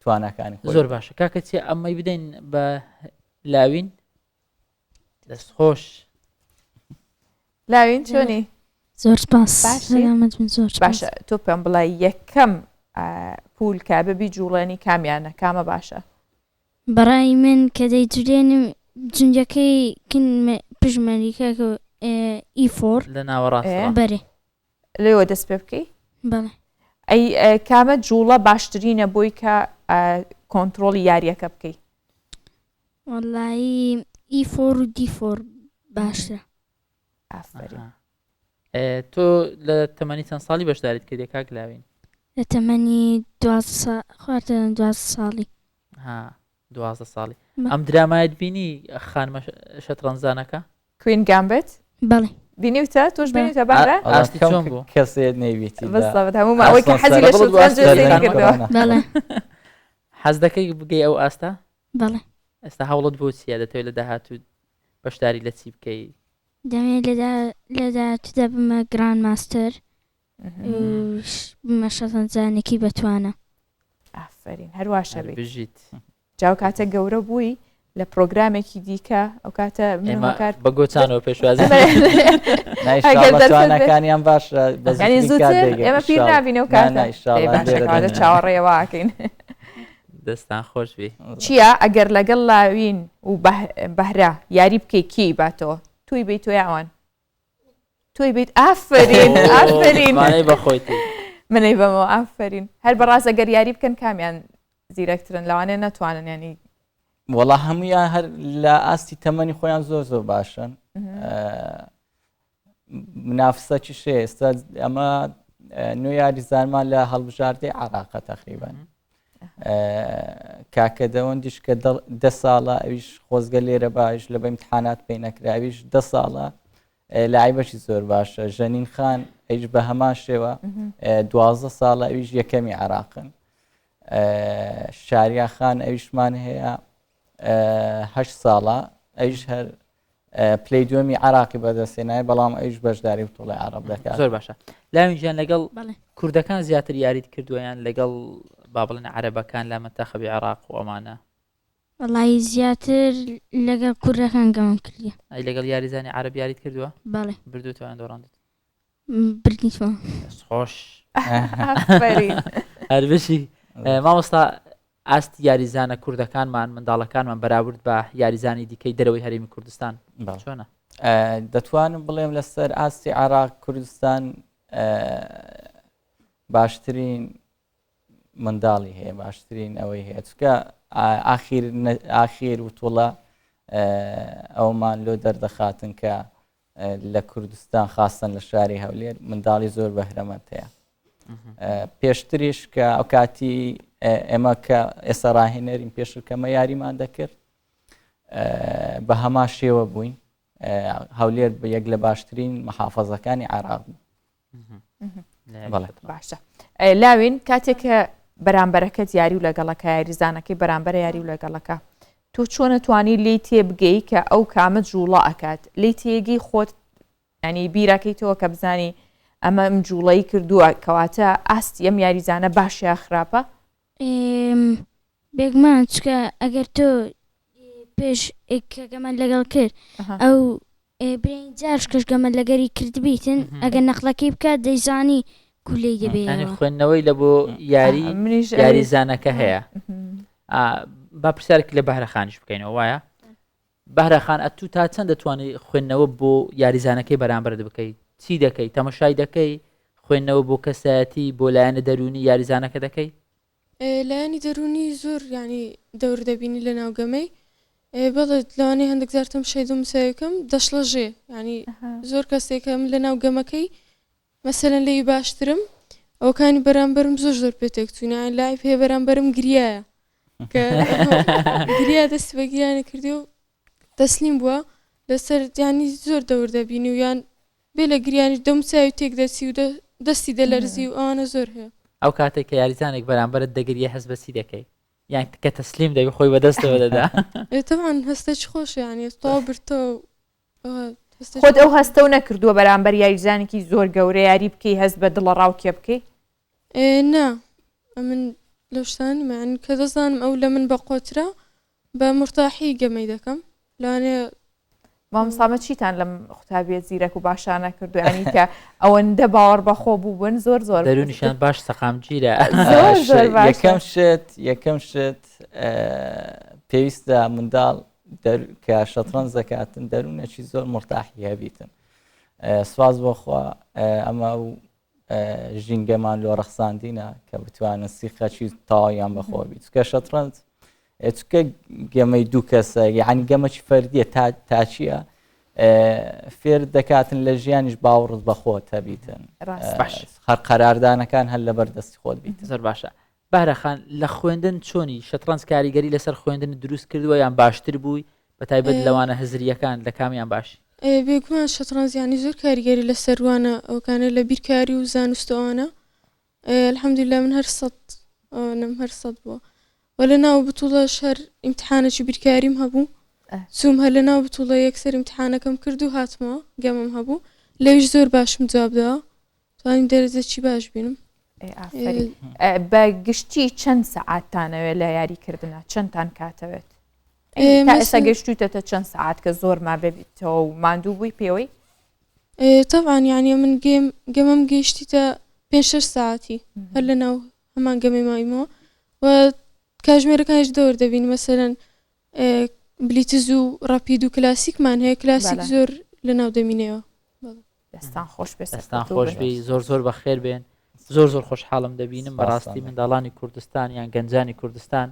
توانەکانی زۆر باشە کاکە چی ئەمەی بدەین بە لاوین دەستخۆش لاوین چۆنی زۆر سپاس باشە تۆ پێم بڵێ یەکەم پول کا بەبی جوڵێنی کامیانە کامە باشە بەڕای من کە دەیجرێنم جنجەکەی پژمەریکە ئیفۆر لە ناوەڕاست بەرێ لێوە دەست پێ بکەی بەڵێ ئەی کامە جوڵە باشترینە بۆی کە کۆنتڕۆڵی یاریەکە بکەی وەڵایی ئیفۆر و دیفۆر باشە تۆ لە تەمەنی چەند ساڵی بەشداریت کردی کاک لاوین لە تەمەنی 12 ساڵی 12 ساڵی ئەم درامایت بینی خانمە شەترەنجانەکە کوین گامبێت بەڵێ بینیوتە تۆش بینیوتە بەڕە ئاستی چۆن بوو کەسێت نەیوێتی هەموو ئەوەی کە حەزی لە شەترەنج بەڵێ حەز دەکەی بگەی ئەو ئاستا بەڵێ ئێستا هەوڵت بۆ چیە دەتەوێت لە داهاتوو بەشداری لە چی بکەی دەمێت لە داهاتوودا بمە گران ماستەر بمە شەترەنجانێکی بەتوانە ئافرین هەرواشە بژیت جاو کاتە گەورە بووی لە پرۆگرامێکی دیکە ئەو کاتە کار بە گۆچانەوە پێشوازی توانەکانیان باش ینی زووتر ئێمە پیر نبینە و کاتە چاوەڕێەوەکەین دەستان خۆش بی چییە ئەگەر لەگەڵ لاوین و بەهرا یاری بکەی کی باتەوە توی بیت تۆ یاوان توی بیت ئافرین ئافرین بەخۆیتی منەی بەمەوە ئافرین هەر بەڕاست ئەگەر یاری بکەن کامیان زیرەکترن لەوانێ نەتوانن ینی وەڵا هەمویان هەر لە ئاستی تەمەنی خۆیان زۆر باشن منافسەکی شێ ئێستا ئەمە نوێ یاریزانمان لە هەڵبژاردەی عێراقە تەقریبەن کاکە دەوەندیش کە 10 ساڵە ئەویش خۆزگە لێرە باش لە بە ئیمتحانات پێی نەکرا ئەویش 10 ساڵە لایبەشی زۆر باشە ژەنین خان ئەیش بە هەمان شێوە 12 ساڵە ئەویش یەکەمی عێراقن شاریا خان ئەویشمان هەیە 8 ساڵە ئەویش هەر پلەی دووەمی عێراقی بەدەستێنایە بەڵام ئەویش بەشداری وتوڵی عەرەب دەکات زۆر باشە لاوینجان لەگەڵ کوردەکان زیاتر یاریت کردووەیان لەگەڵ با بڵێن عەرەبەکان لە مەنتەخەبی عێراق و ئەمانە وەڵی زیاتر لەگەڵ کوردەکان گەمەم کردیە ئەی لەگەڵ یاریزانی عەرەب یاریت کردووە بەڵێ بردووتەوەیان دۆڕاندت بردیتەوە خۆش هەربشی مامۆستا ئاستی یاریزانە کوردەکانمان منداڵەکانمان بەراورد بە یاریزانی دیکەی دەرەوەی هەرێمی کوردستان چۆنە دەتوانم بڵێم لەسەر ئاستی عێراق کوردستان باشترین منداڵی هەیە باشترین ئەوەی هەیە چکە ئاخیر وتوڵە ئەومان لۆ دەردەخاتن کە لە کوردستان خاستن لە شاری هەولێر منداڵی زۆر بەهرەمەند هەیە پێشتریش کە ئەو کاتی ئێمە کە ئێستا ڕاهێنەرین پێشکەمە یاریمان دەکرد بە هەما شێوە بووین هەولێر بە یەک لە باشترین محافەزەکانی عێراق بوو باشە لاوین کاتێک کە بەرامبەرەکەت یاری و لەگەڵەکە یاریزانەکەی بەرامبەر یاری و لەگەڵەکە تۆ چۆن نەتوانی لێی تێبگەی کە ئەو کامە جوڵە ئەکات لێی تێگەی خۆت ینی بیرەکەیتەوە کە بزانی ئەمە جوڵەی کردووە کەواتە ئاستی ئەم یاریزانە باشە خراپە بێگومان چکە ئەگەر تۆ پێش گەمە لەگەڵ کرد ئەو برین جارش کەش گەمە لەگەری کردبیتن ئەگەر نەخلەکەی بکات دەیزانی کوولەی دەبێت خوێندنەوەی لە بۆ یاریزانەکە هەیە با پرسیارێک لە بەهرەخانیش بکەینەوە وایە بەهرەخان ئەتوو تا چەند دەتوانێت خوێندنەوە بۆ یاریزانەکەی بەرامبەر بکەیت چی دەکەیت تەماشای دەکەی خوێندنەوە بۆ کەسایەتی بۆ لایەنە دەرونی یاریزانەکە دەکەی لایەنی دەرونی زۆر ینی دەور دەبینی لە ناوگەمەی بەڵێت لەوانەیە هەندێک جارتم شەید و مساویەکەم دەشڵەژێ ینی زۆر کەسێکم لە ناوگەمەکەی مەسەلەن لێی باشترم ئەوکانی بەرامبەرم زۆر پێتێک چوونە لای پێ بەرامبەرم گریایە کە گریا دەستی بە گریانە کردی و تەسلیم بووە لەسەر ینی زۆر دەور دەبینی و یان بێ لە گریانی دەمساوی تێک دەچی و دەستی دەلەرزی و ئەوانە زۆر هەیە ئەو کاتێک کە یاریزانێک بەرامبەرت دەگریە هەست بەسی دەکەی یان کە تەسلیم دەبی خۆی بەدەستەوە دەدا تەمان هەستەی خۆش ینی تاوا برتە خۆت ئەو هەستە و نەکردووە بەرامبەر یاریزانێکی زۆر گەورە یاری بکەی هەست بە دڵە ڕاوکێ بکەی نا من لەو شتانی من کە دەزانم ئەو لە من بە قۆترە بە مرتاحی گەمەی دەکەم لەوانەیە مامۆستا چیتان لەم قوتابیە زیرەک و باشانە کردو ینی کە ئەوەندە باوەڕ بەخۆ بووبن زۆر دەرونیشان باش سەقامگیرە یەکەم شت پێویستە منداڵ کە شەترەنج دەکاتن دەرونێکی زۆر مرتاحی هەبیتن سواز بۆخوا ئەمە و ژینگەمان لۆ ڕەخساندینە کە بتوانن سیخەکی تاوایان بەخۆ بیت کە شەترەنج چکە گەمەی دوو کەسە یعنی گەمەکی فەردیە تا چییە فێر دەکاتن لە ژیانیش باوەڕت بەخۆت هەبیتن هەر قەراردانەکان هەر لە بەردەستی خۆت بیت زۆر باشە بەهرەخان لە خوێندن چۆنی شەترەنج کاریگەری لەسەر خوێندن دروست کردووە یان باشتر بووی بەتایبەت لەوانە هەزریەکان لە کامیان باش بێگومان شەترەنج ینی زۆر کاریگەری لەسەروانە ئەوکانە لە بیرکاری و زانستەوانە الحەمدوللا من هەر سەد بووە و لە ناو بتوڵە هەر ئیمتحانێکی بیرکاریم هەبوو چوم هەر لە ناو بتوڵە یەکسەر ئیمتحانەکەم کرد و هاتمەوە گەمەم هەبوو لەویش زۆر باشم جوابداوە توانیم دەرەجەی باش بینم بە گشتی چەند سەعاتتانەوێت لە یاریکردنە چەندتان کاتەوێت تا ئێستا گەشتوتەتە چەند ساعت کە زۆر ما ببیتەوە و ماندوو بووی پێوەی؟ طبعا يعني من جيم جيشتي 5-6 ساعتي هلا ناو همان جيمي مايمو وكاجمير كانش دور دبين مثلا بليتزو رابيدو كلاسيك مان هي كلاسيك زور لناو دمينيو دەستان خۆش بێ دەستان خۆش بێ زۆر بەخێر بێن زۆر خۆشحاڵم دەبینم بەڕاستی منداڵانی کوردستان یان گەنجانی کوردستان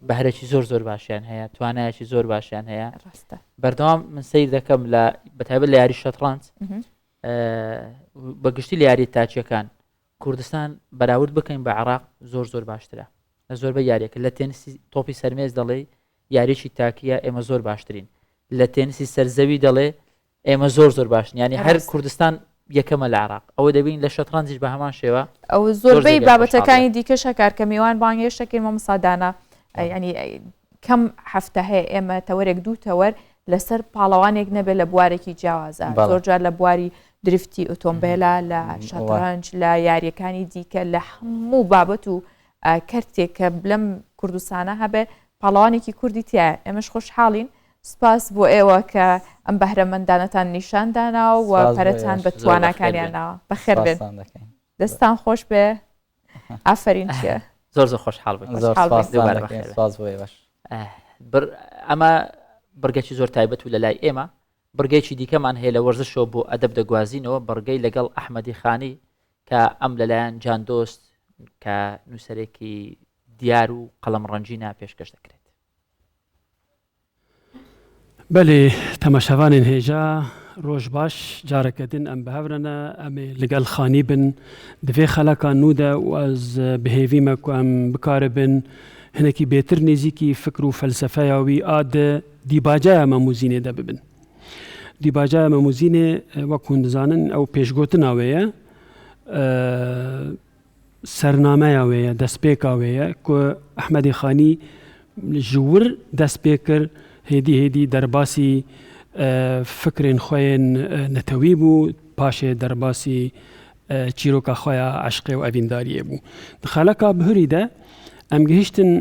بەهرێکی زۆر باشیان هەیە توانایەکی زۆر باشیان هەیە بەردەوام من سیر دەکەم لە بەتایبەت لە یاری شەترەنج بەگشتی لە یاری تاچیەکان کوردستان بەراورد بکەین بە عێراق زۆر باشترە لە زۆربەی یاریەکە لە تێنسی تۆپی سەرمێز دەڵێ یاریێکی تاکیە ئێمە زۆر باشترین لە تێنسی سەرزەوی دەڵێ ئێمە زۆر باشن ینی هەر کوردستان یەکەمە لە عێراق ئەوە دەبین لە شەترەنجیش بە هەمان شێوە ئەو زۆربەی بابەتەکانی دیکەش هەکار کە میوان بانگێشتەکەین مەمەسادانە ینی کەم هەفتە هەیە ئێمە تەوەرێک دوو تەوەر لەسەر پاڵەوانێک نەبێت لە بوارێکی جیاوازە زۆرجار لە بواری درفتی ئۆتۆمبیلە لە شەترەنج لە یاریەکانی دیکە لە هەموو بابەت و کەرتێک کە بلەم کوردستانە هەبێ پاڵەوانێکی کوردی تایە ئێمەش خۆشحاڵین سپاس بۆ ئێوە کە ئەم بەهرەمەندانەتان نیشانداناوە و پەرەتان بە تواناکانیانەوە بەخێر بێن دەستان خۆش بێ ئافرین چیە زۆر خۆشحاڵ ئەمە بڕگەی زۆر تایبەت و لە لای ئێمە بڕگەیکی دیکەمان هەیە لە وەرزشەوە بۆ ئەدەب دەگوازینەوە بڕگەی لەگەڵ ئەحمەدی خانی کە ئەم لەلایەن جان دۆست کە نووسەرێکی دیار و قەڵەم ڕەنجینە پێشکەش دەکرێت. بەێ تەماشاوانین هێژا ڕۆژ باش جارەکەدن ئەم بەهاورەنە ئەمێ لەگەڵ خانی بن دەوێ خەلاکان نوودە و ئەز بهێویمە کو ئەم بکارە بن هەنێکی بێتر نێزیکی فکر و فەلسەفەیاوی ئادە دیباجایە مەموزینێ دە ببن. دیباجایە مەموزینێ وەکوون دەزانن ئەو پێشگوتناوەیە سەرنامەیاوەیە دەستپێکاوەیە کە ئەحمەدی خانی ژور دەست پێ کرد هێدی دەرباسی فکرێن خۆیان نەتەوی بوو پاشێ دەرباسی چیرۆکە خۆیان عشقێ و ئەڤینداریە بوو. خەلەکە بهوریدا ئەم گەهیشتن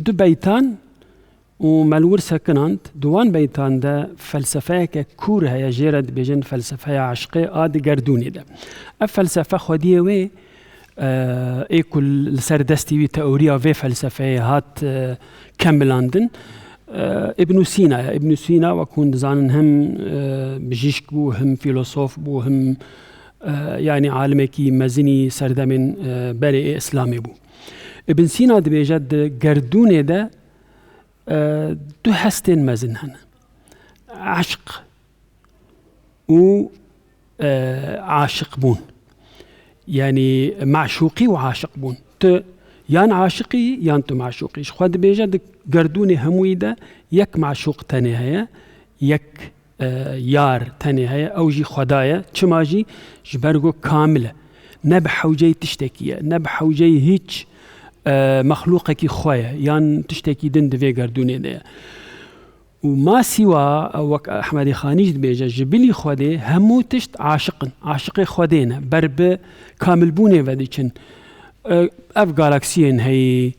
دو بەیتان و مەلور سەکناند دوان بەیتاندا فەلسەفەیەکە کوور هەیە ژێرە دەبێژن فەلسەفەیە عشقێ ئادە گەردوونێدا. ئەف فەلسەفە خۆدیەوێ ئێکول لەسەر دەستیوی تەئوریا وێ فەلسەفەیە هات کەمبلاندن ئیبن سینایە ئیبن سینا وەکوون دەزانن هەم بژیشک بوو هەم فیلۆسۆف بوو هەم یعنی عالمێکی مەزنی سەردەمێن بەرێ ئیسلامی بوو. ئیبن سینا دەبێژە گەردوونێدا دوو هەستێن مەزن هەنە عشق و عاشق بوون يعني معشوقي وعاشق بون تو يان عاشقي يان تو معشوقيش خود بيجا قردوني همويدا يك معشوق تاني هيا يك يار تاني هيا او جي خدايا چماجي جبرغو كاملة نبحوجي تشتكي نبحوجي هيج مخلوقك خويا يان تشتكي دن دفي قردوني ديا وما سوى وك أحمد خانيش بيجا جبلي خودي همو تشت عاشقي خودينا برب كامل بوني وديشن اف جالاكسيين هي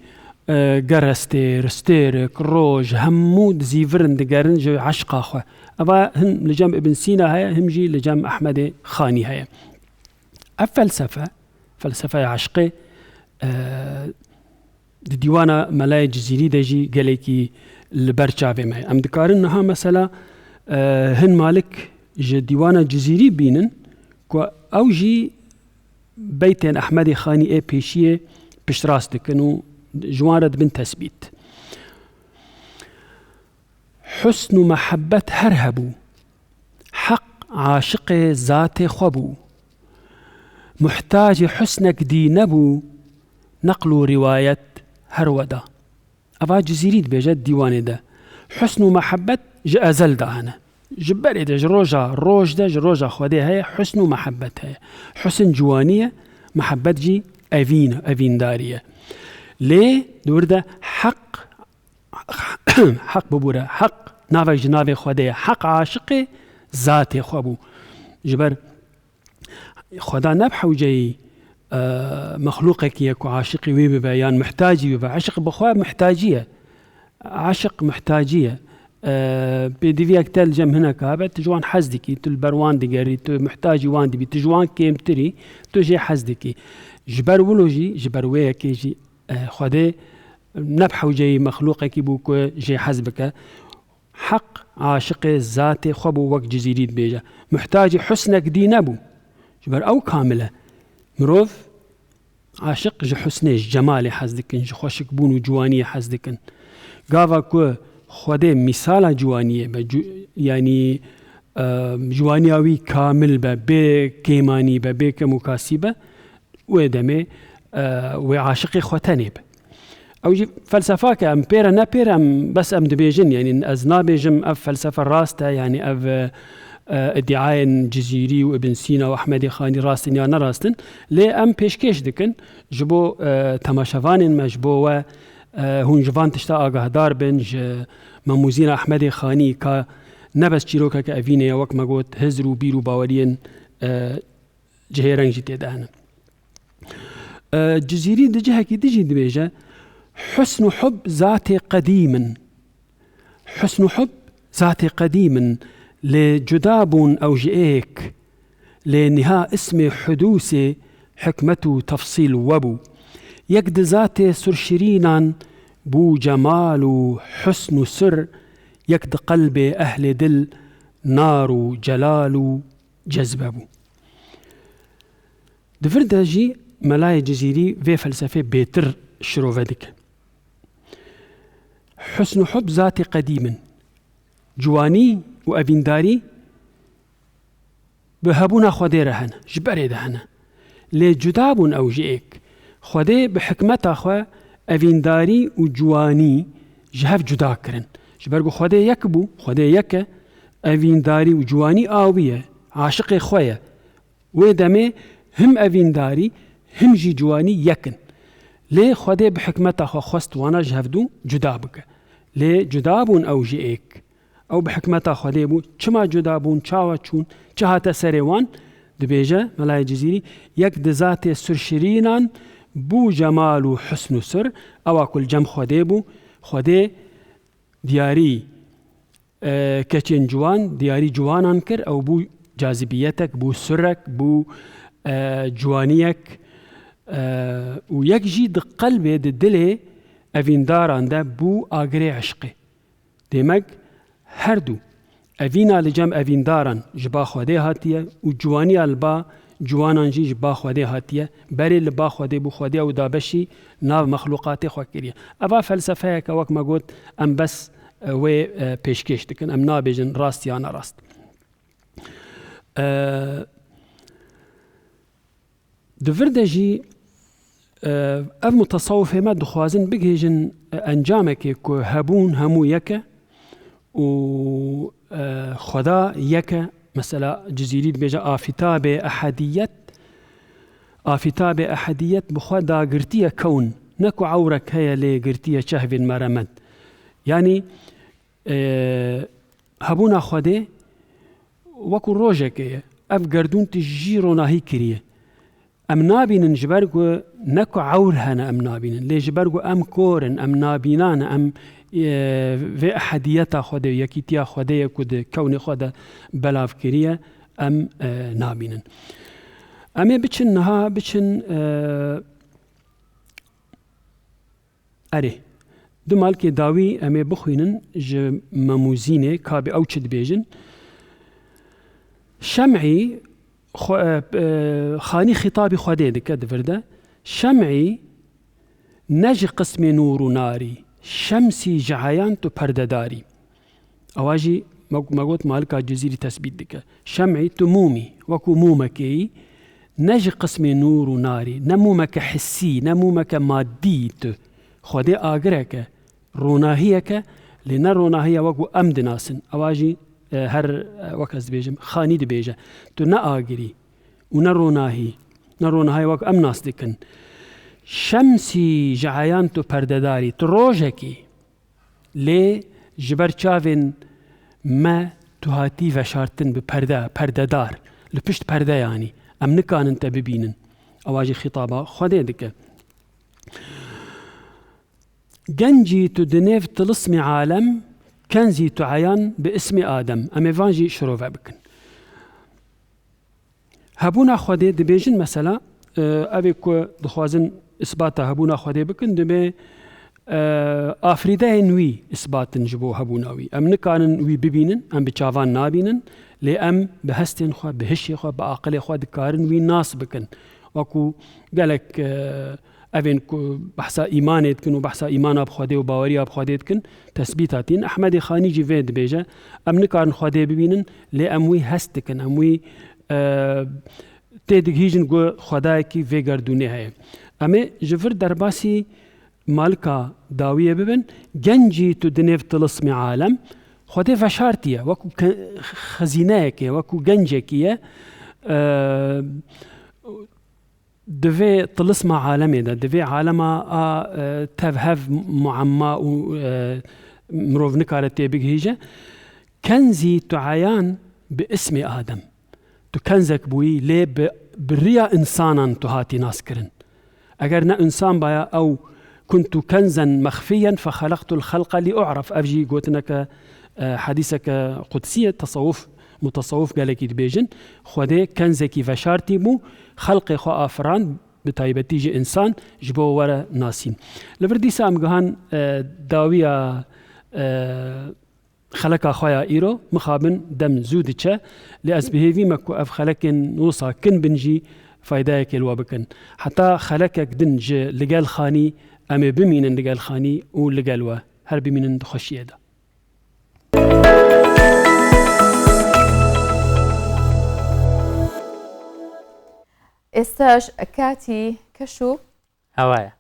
جرستير ستيرك روج همو زيفرن دقرن جو عشق اخوه ابا هم لجام ابن سينا هيا هم جي لجام احمد خاني هيا فلسفة عشقي ديوانا ملاي جزيري دجي قاليكي لبرچاوي ماي ام دكارنها مثلا هن مالك جي ديوانا جزيري بينن كو او جي بيتين احمد خاني اي بيشيه بشراس دكنو جوارد بن تثبيت حسن محبة هرهبو حق عاشق ذات خبو محتاج حسنك دي نبو نقل رواية هرودا أبا جزيريد بيجد ديواني ده حسن محبة أزل ده هنا جبالي ده جروجا خودي هي حسن محبة هي حسن جوانية محبة جي أفين دارية ليه دور ده حق ببورة حق نافي جنافي خودي حق عاشقي ذاتي خوابو جبر خدا نبحو جاي مخلوقك يكو عاشقي ويبا يان محتاجي ويبا عشق بخواب محتاجية عشق محتاجية بديفيك تل جم هنا كابة تجوان حزدكي تلبروان دقري محتاجي وان دبي تجوان كيمتري تجي حزدكي جبر ولوجي جبر وياكي جي خده نبحو جي مخلوقك بوكو جي حزبك حق عاشق ذاتي خبو وقت جزيريد بيجا محتاج حسنك دي نبو جبر أو كاملة مروف عاشق جي حسني جمالي حزدكن جي خوشك بونو جواني حزدكن قافا كو خده مثال جوانية يعني جوانياوي كامل بي كيماني بي كمكاسبة ودمي وعاشق خوتاني او جي فلسفه كام بيرا نا بيرا بس ام دبيجن يعني ازنا بيجم اف فلسفه راسته يعني اف ادعاء جزيري وابن سينا واحمد خاني راستن يا راستن لي ام بيشكيش دكن جبو تماشافان مجبو هون جوان تشتا اگهدار بنج مموزين احمد خاني كا نبس چيروكا كافينيا وك ماغوت هزرو بيرو باورين جهيرنج تيدانا جزيري دجها كي دجي دبيجه حسن حب ذاتي قديما حسن حب ذاتي قديما لجداب أو جئيك لنهاء اسم حدوث حكمته تفصيل وبو يقد ذاتي سرشرينا بو جمال حسن سر يقد قلب أهل دل نار جلال جذببو دفرداجي ملاي جزيري في فلسفة بيتر شروفدك حسن حب ذاتي قديما جواني وأبينداري بهبونا خودي رهنا جبري دهنا لجداب أو جئك خودي بحكمة أخوة أبينداري وجواني جهف جدا كرن جبرقو خودي يكبو خودي يك أبينداري وجواني آوية عاشق خويا ويدمي هم أبينداري هم جي جواني يكن لي خودي بحكمته خست وانا جهفدو جدابك لي جدابون او جئك او بحكمته خودي بو چما جدابون چاوا چون چهات سريوان دبيجه ملاي جزيري يك دزات سرشرينان بو جمال و حسن سر او كل جم خودي بو خودي دياري كچن جوان دياري جوانان كر او بو جاذبيتك بو سرك بو جوانيك ويك جيد قلبي دلي أفين داران دا بو آگري عشقي ديمك هردو أفينا لجم أفين داران جبا خودي هاتية وجواني البا جوانان جي جبا خودي هاتية بري لبا خودي بو خودي او دابشي ناو مخلوقاتي خوكرية أبا فلسفة كوك ما قلت أم بس وي بيشكيش دكن أم نابجن راست يانا راست دفردجي اف متصوفه ما دخوازن بجهجن انجامك كو هبون همو يكا و خدا يكا مثلا جزيري بيجا آفتاب أحدية بخدا قرتية كون نكو عورك هيا لي قرتية شهف مرمد يعني هبونا خدا وكو روجك اف قردون تجيرو ناهي كريه ام نابين جبرقو نكو عورهنا ام نابين لي جبرقو ام كورن ام نابينان ام في احديتا خده يكيتيا خده يكود كوني خده بلاف كريه ام نابين امي بچن نها بچن اري دمال كي داوي امي بخوينن ج مموزينه كابي او چد بيجن شمعي خاني خطابي خودي دكا دفردا شمعي نجي قسم نور ناري شمسي جعيان تو پردداري اواجي ما قلت مالكا جزيري تثبيت دكا شمعي تمومي وكو مومكي نجي قسم نور ناري نمومك حسي نمومك مادي خودي آگرك روناهيك لنا روناهية وكو أمد ناسن اواجي هر وكز بيجم خاني دي بيجا تو نا آگري ونروناهي نروناهي وك أم ناس دكن شمسي جعيان تو پردداري تروجكي لي جبر چاوين ما تهاتي وشارتن بپرددار لپشت پرده يعني أم نكان انت ببينن اواجي خطابة خده دكه جنجي تدنيف تلصمي عالم كنزي تعيان باسم آدم أمي فانجي شروفا بكن هبونا خودي دبيجن مثلا أبي كو دخوازن إثباتا هبونا خودي بكن دبي آفريدا نوي إثبات جبو هبوناوي أم نكان وي ببينن أم بچاوان نابينن لأم بهستن خوا بهشي خوا بعقل خوا دكارن وي ناس بكن وكو قالك أبين بحثا إيمانيت كن وبحثا إيمانا بخودي وباوريا بخودي كن تثبيتاتين أحمد خاني جي فيد بيجا أم نكارن خودي ببينن لأم وي هستكن أم وي تيدك هيجن جو خدايكي في گردونه هي أمي جفر درباسي مالكا داوية ببن جنجي تدنيف تلصمي عالم خودي فشارتية وكو خزيناكي وكو جنجكية دفي تلصمي عالمي ده دفي عالما تفهف معما مروف نكارتي بيجا كنزي تعيان باسم آدم تكنزك بوي ليه بريا إنسانا تهاتي ناسكرن أجرنا إنسان بايا أو كنت كنزا مخفيا فخلقت الخلق لأعرف أفجي قوتنك حديثك قدسية تصوف متصوف قالك يدبيجن خودي كنزكي فشارتي مو خلقي خو أفران بتايبتيجي إنسان جبو ورا ناسين لفردي سام جهان داوية خلقا خويا إيرو مخابن دم زودتشا لأسبهيفي مكو أف خلقن نوصا كن بنجي فايداك الوابكن حتى خلقك دنج لقال خاني أمي بمينن لقال خاني ولقالوا هر بمينن دخشيه ده استاج كاتي كشو هوايا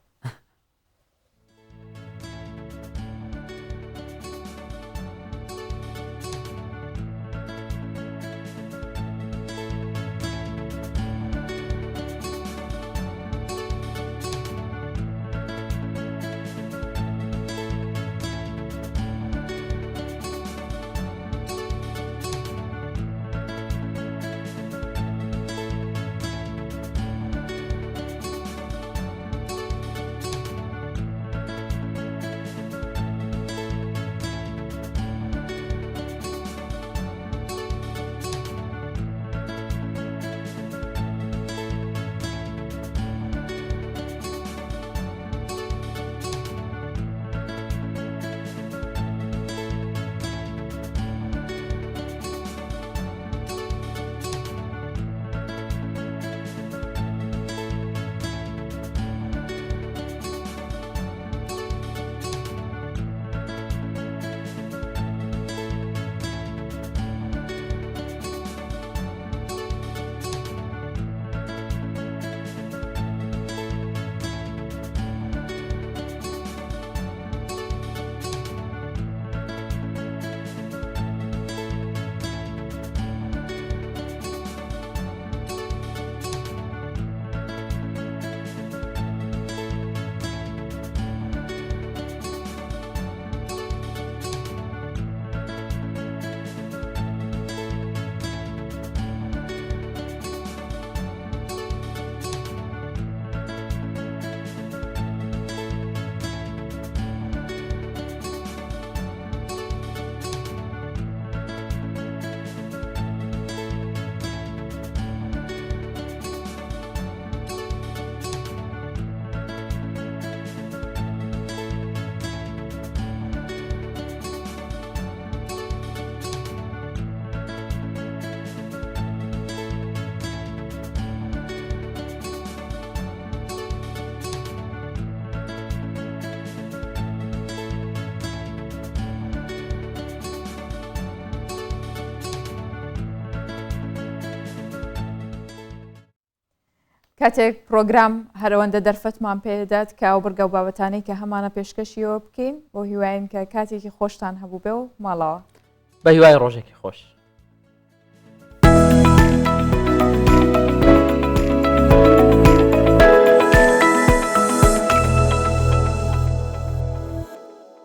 کاتێک پرۆگرام هەرەوەندە دەرفەتمان پێدات کە ئەو بڕگە و بابەتانەی کە هەمانە پێشکەشیەوە بکەین بۆ هیواین کە کاتێکی خۆشتان هەبوو بێ و ماڵەوە بە هیوای ڕۆژێکی خۆش.